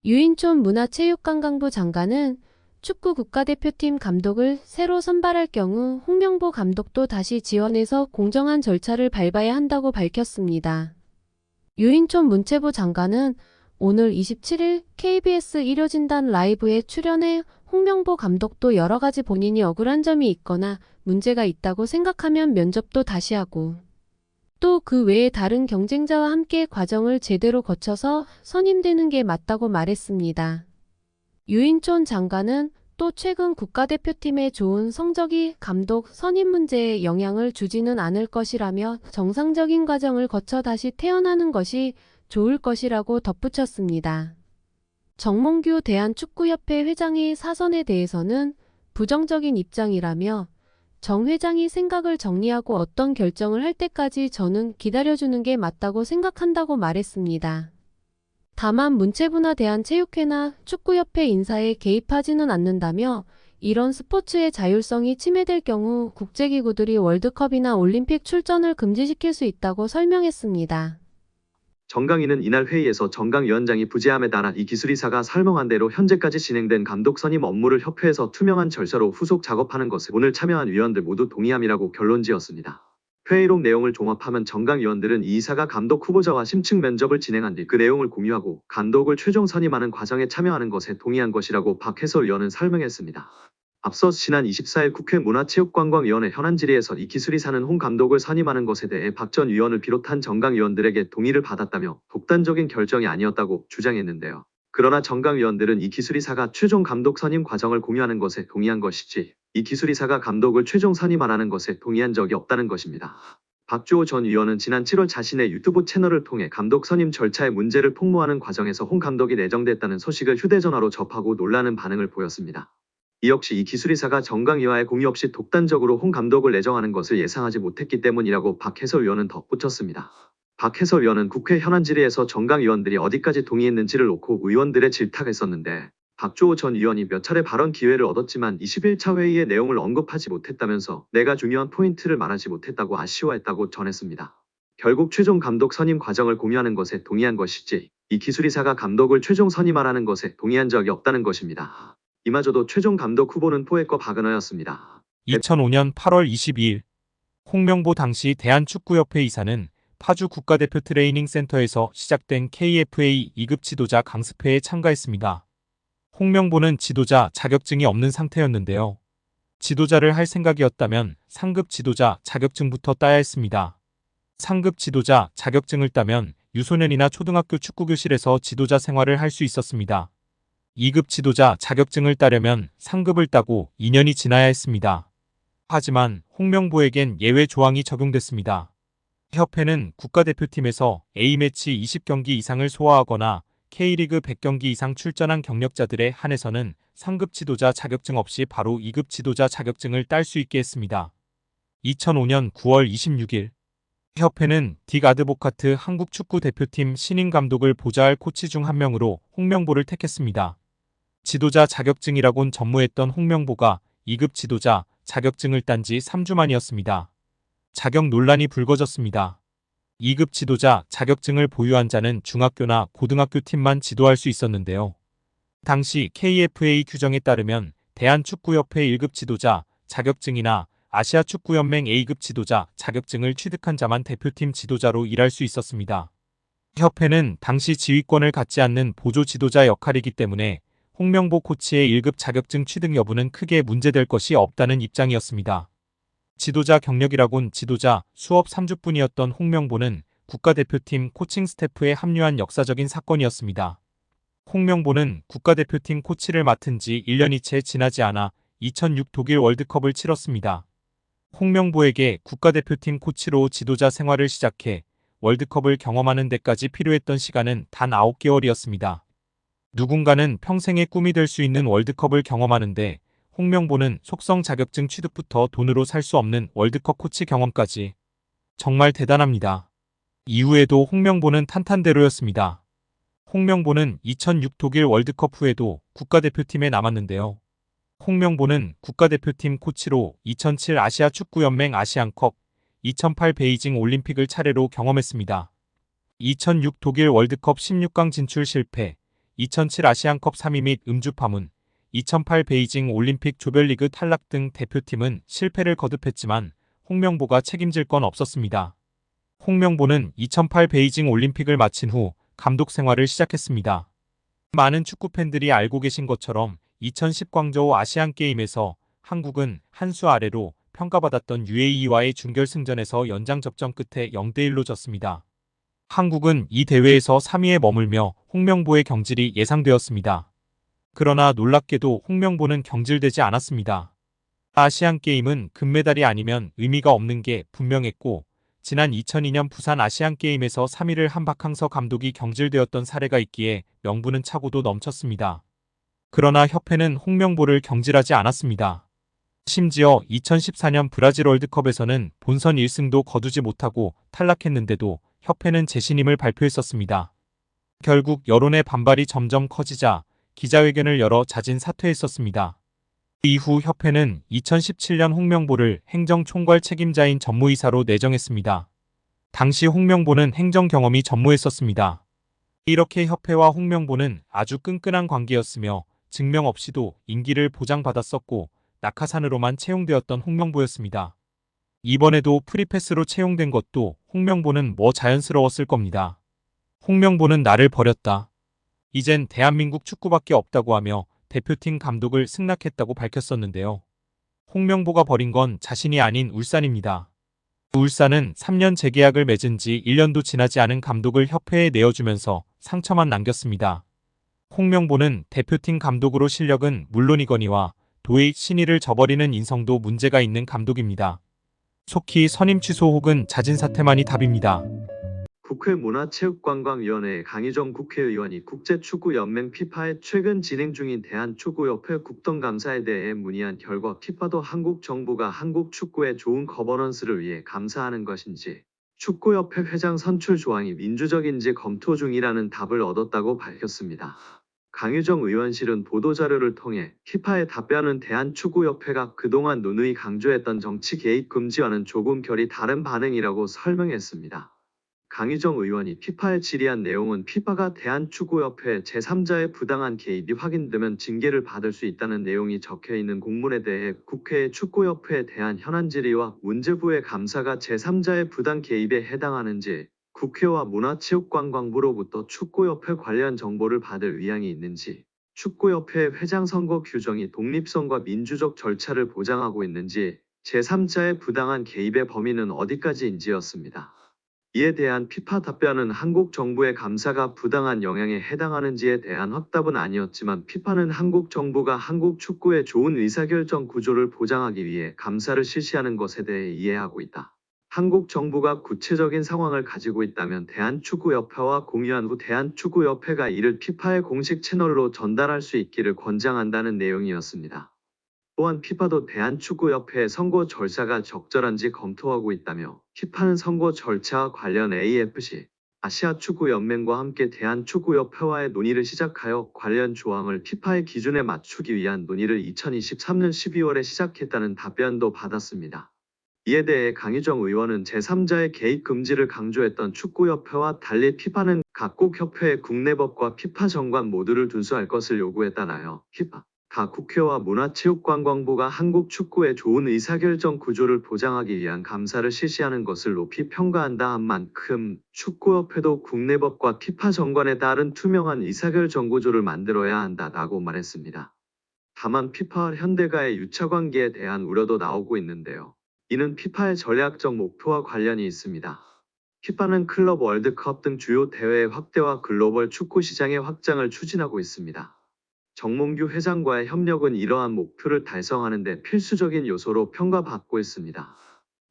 유인촌 문화체육관광부 장관은 축구 국가대표팀 감독을 새로 선발할 경우 홍명보 감독도 다시 지원해서 공정한 절차를 밟아야 한다고 밝혔습니다. 유인촌 문체부 장관은 오늘 27일 KBS 일요진단 라이브에 출연해 홍명보 감독도 여러 가지 본인이 억울한 점이 있거나 문제가 있다고 생각하면 면접도 다시 하고 또 그 외에 다른 경쟁자와 함께 과정을 제대로 거쳐서 선임되는 게 맞다고 말했습니다. 유인촌 장관은 또 최근 국가대표팀의 좋은 성적이 감독 선임 문제에 영향을 주지는 않을 것이라며 정상적인 과정을 거쳐 다시 태어나는 것이 좋을 것이라고 덧붙였습니다. 정몽규 대한축구협회 회장의 사선에 대해서는 부정적인 입장이라며 정 회장이 생각을 정리하고 어떤 결정을 할 때까지 저는 기다려주는 게 맞다고 생각한다고 말했습니다. 다만 문체부나 대한체육회나 축구협회 인사에 개입하지는 않는다며 이런 스포츠의 자율성이 침해될 경우 국제기구들이 월드컵이나 올림픽 출전을 금지시킬 수 있다고 설명했습니다. 정강이는 이날 회의에서 정강위원장이 부재함에 따라 이 기술이사가 설명한 대로 현재까지 진행된 감독 선임 업무를 협회에서 투명한 절차로 후속 작업하는 것에 오늘 참여한 위원들 모두 동의함이라고 결론지었습니다. 회의록 내용을 종합하면 정강위원들은 이 이사가 감독 후보자와 심층 면접을 진행한 뒤 그 내용을 공유하고 감독을 최종 선임하는 과정에 참여하는 것에 동의한 것이라고 박 해설위원은 설명했습니다. 앞서 지난 24일 국회 문화체육관광위원회 현안 질의에서 이 기술이사는 홍 감독을 선임하는 것에 대해 박 전 위원을 비롯한 정강 위원들에게 동의를 받았다며 독단적인 결정이 아니었다고 주장했는데요. 그러나 정강 위원들은 이 기술이사가 최종 감독 선임 과정을 공유하는 것에 동의한 것이지 이 기술이사가 감독을 최종 선임하라는 것에 동의한 적이 없다는 것입니다. 박주호 전 위원은 지난 7월 자신의 유튜브 채널을 통해 감독 선임 절차의 문제를 폭로하는 과정에서 홍 감독이 내정됐다는 소식을 휴대전화로 접하고 놀라는 반응을 보였습니다. 이 역시 이 기술이사가 정강위와의 공유 없이 독단적으로 홍 감독을 내정하는 것을 예상하지 못했기 때문이라고 박 해설위원은 덧붙였습니다. 박 해설위원은 국회 현안 질의에서 정강위원들이 어디까지 동의했는지를 놓고 의원들의 질타했었는데 박주호 전 의원이 몇 차례 발언 기회를 얻었지만 21차 회의의 내용을 언급하지 못했다면서 내가 중요한 포인트를 말하지 못했다고 아쉬워했다고 전했습니다. 결국 최종 감독 선임 과정을 공유하는 것에 동의한 것이지 이 기술이사가 감독을 최종 선임하라는 것에 동의한 적이 없다는 것입니다. 이마저도 최종 감독 후보는 포획과 박은하였습니다. 2005년 8월 22일 홍명보 당시 대한축구협회 이사는 파주 국가대표 트레이닝 센터에서 시작된 KFA 2급 지도자 강습회에 참가했습니다. 홍명보는 지도자 자격증이 없는 상태였는데요. 지도자를 할 생각이었다면 상급 지도자 자격증부터 따야 했습니다. 상급 지도자 자격증을 따면 유소년이나 초등학교 축구교실에서 지도자 생활을 할 수 있었습니다. 2급 지도자 자격증을 따려면 상급을 따고 2년이 지나야 했습니다. 하지만 홍명보에겐 예외 조항이 적용됐습니다. 협회는 국가대표팀에서 A매치 20경기 이상을 소화하거나 K리그 100경기 이상 출전한 경력자들에 한해서는 상급 지도자 자격증 없이 바로 2급 지도자 자격증을 딸 수 있게 했습니다. 2005년 9월 26일 협회는 딕 아드보카트 한국 축구 대표팀 신인 감독을 보좌할 코치 중 한 명으로 홍명보를 택했습니다. 지도자 자격증이라곤 전무했던 홍명보가 2급 지도자 자격증을 딴 지 3주 만이었습니다. 자격 논란이 불거졌습니다. 2급 지도자 자격증을 보유한 자는 중학교나 고등학교 팀만 지도할 수 있었는데요. 당시 KFA 규정에 따르면 대한축구협회 1급 지도자 자격증이나 아시아축구연맹 A급 지도자 자격증을 취득한 자만 대표팀 지도자로 일할 수 있었습니다. 협회는 당시 지휘권을 갖지 않는 보조 지도자 역할이기 때문에 홍명보 코치의 1급 자격증 취득 여부는 크게 문제될 것이 없다는 입장이었습니다. 지도자 경력이라곤 지도자 수업 3주뿐이었던 홍명보는 국가대표팀 코칭 스태프에 합류한 역사적인 사건이었습니다. 홍명보는 국가대표팀 코치를 맡은 지 1년이 채 지나지 않아 2006 독일 월드컵을 치렀습니다. 홍명보에게 국가대표팀 코치로 지도자 생활을 시작해 월드컵을 경험하는 데까지 필요했던 시간은 단 9개월이었습니다. 누군가는 평생의 꿈이 될 수 있는 월드컵을 경험하는데 홍명보는 속성 자격증 취득부터 돈으로 살 수 없는 월드컵 코치 경험까지 정말 대단합니다. 이후에도 홍명보는 탄탄대로였습니다. 홍명보는 2006 독일 월드컵 후에도 국가대표팀에 남았는데요. 홍명보는 국가대표팀 코치로 2007 아시아 축구연맹 아시안컵, 2008 베이징 올림픽을 차례로 경험했습니다. 2006 독일 월드컵 16강 진출 실패, 2007 아시안컵 3위 및 음주 파문, 2008 베이징 올림픽 조별리그 탈락 등 대표팀은 실패를 거듭했지만 홍명보가 책임질 건 없었습니다. 홍명보는 2008 베이징 올림픽을 마친 후 감독 생활을 시작했습니다. 많은 축구 팬들이 알고 계신 것처럼 2010 광저우 아시안게임에서 한국은 한 수 아래로 평가받았던 UAE와의 준결승전에서 연장 접전 끝에 0대1로 졌습니다. 한국은 이 대회에서 3위에 머물며 홍명보의 경질이 예상되었습니다. 그러나 놀랍게도 홍명보는 경질되지 않았습니다. 아시안게임은 금메달이 아니면 의미가 없는 게 분명했고, 지난 2002년 부산 아시안게임에서 3위를 한 박항서 감독이 경질되었던 사례가 있기에 명분은 차고도 넘쳤습니다. 그러나 협회는 홍명보를 경질하지 않았습니다. 심지어 2014년 브라질 월드컵에서는 본선 1승도 거두지 못하고 탈락했는데도 협회는 재신임을 발표했었습니다. 결국 여론의 반발이 점점 커지자 기자회견을 열어 자진 사퇴했었습니다. 이후 협회는 2017년 홍명보를 행정총괄 책임자인 전무이사로 내정했습니다. 당시 홍명보는 행정 경험이 전무했었습니다. 이렇게 협회와 홍명보는 아주 끈끈한 관계였으며 증명 없이도 임기를 보장받았었고 낙하산으로만 채용되었던 홍명보였습니다. 이번에도 프리패스로 채용된 것도 홍명보는 뭐 자연스러웠을 겁니다. 홍명보는 나를 버렸다. 이젠 대한민국 축구밖에 없다고 하며 대표팀 감독을 승낙했다고 밝혔었는데요. 홍명보가 버린 건 자신이 아닌 울산입니다. 울산은 3년 재계약을 맺은 지 1년도 지나지 않은 감독을 협회에 내어주면서 상처만 남겼습니다. 홍명보는 대표팀 감독으로 실력은 물론이거니와 도의 신의를 저버리는 인성도 문제가 있는 감독입니다. 속히 선임 취소 혹은 자진 사퇴만이 답입니다. 국회 문화체육관광위원회 강희정 국회의원이 국제축구연맹 피파에 최근 진행 중인 대한축구협회 국정감사에 대해 문의한 결과 피파도 한국 정부가 한국 축구의 좋은 거버넌스를 위해 감사하는 것인지 축구협회 회장 선출 조항이 민주적인지 검토 중이라는 답을 얻었다고 밝혔습니다. 강유정 의원실은 보도자료를 통해 피파의 답변은 대한축구협회가 그동안 누누이 강조했던 정치 개입 금지와는 조금 결이 다른 반응이라고 설명했습니다. 강희정 의원이 피파에 질의한 내용은 피파가 대한축구협회 제3자의 부당한 개입이 확인되면 징계를 받을 수 있다는 내용이 적혀있는 공문에 대해 국회의 축구협회에 대한 현안 질의와 문제부의 감사가 제3자의 부당 개입에 해당하는지 국회와 문화체육관광부로부터 축구협회 관련 정보를 받을 의향이 있는지 축구협회 회장 선거 규정이 독립성과 민주적 절차를 보장하고 있는지 제3자의 부당한 개입의 범위는 어디까지인지였습니다. 이에 대한 피파 답변은 한국 정부의 감사가 부당한 영향에 해당하는지에 대한 확답은 아니었지만 피파는 한국 정부가 한국 축구의 좋은 의사결정 구조를 보장하기 위해 감사를 실시하는 것에 대해 이해하고 있다. 한국 정부가 구체적인 상황을 가지고 있다면 대한축구협회와 공유한 후 대한축구협회가 이를 피파의 공식 채널로 전달할 수 있기를 권장한다는 내용이었습니다. 또한 피파도 대한축구협회의 선거 절차가 적절한지 검토하고 있다며 피파는 선거 절차와 관련 AFC, 아시아축구연맹과 함께 대한축구협회와의 논의를 시작하여 관련 조항을 피파의 기준에 맞추기 위한 논의를 2023년 12월에 시작했다는 답변도 받았습니다. 이에 대해 강희정 의원은 제3자의 개입 금지를 강조했던 축구협회와 달리 피파는 각국 협회의 국내법과 피파 정관 모두를 준수할 것을 요구했다나요. 피파 각 국회와 문화체육관광부가 한국 축구의 좋은 의사결정 구조를 보장하기 위한 감사를 실시하는 것을 높이 평가한다 한 만큼 축구협회도 국내법과 피파 정관에 따른 투명한 의사결정 구조를 만들어야 한다라고 말했습니다. 다만 피파와 현대가의 유착관계에 대한 우려도 나오고 있는데요. 이는 피파의 전략적 목표와 관련이 있습니다. 피파는 클럽 월드컵 등 주요 대회의 확대와 글로벌 축구 시장의 확장을 추진하고 있습니다. 정몽규 회장과의 협력은 이러한 목표를 달성하는 데 필수적인 요소로 평가받고 있습니다.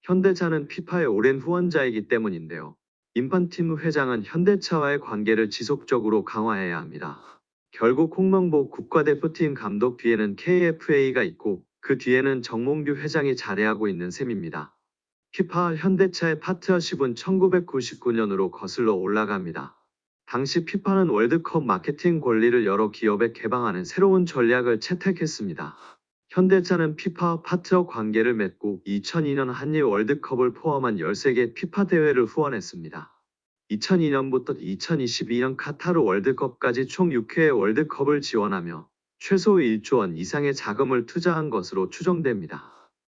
현대차는 피파의 오랜 후원자이기 때문인데요. 인판티노 회장은 현대차와의 관계를 지속적으로 강화해야 합니다. 결국 홍명보 국가대표팀 감독 뒤에는 KFA가 있고 그 뒤에는 정몽규 회장이 자리하고 있는 셈입니다. 피파와 현대차의 파트너십은 1999년으로 거슬러 올라갑니다. 당시 피파는 월드컵 마케팅 권리를 여러 기업에 개방하는 새로운 전략을 채택했습니다. 현대차는 피파와 파트너 관계를 맺고 2002년 한일 월드컵을 포함한 13개 피파 대회를 후원했습니다. 2002년부터 2022년 카타르 월드컵까지 총 6회의 월드컵을 지원하며 최소 1조 원 이상의 자금을 투자한 것으로 추정됩니다.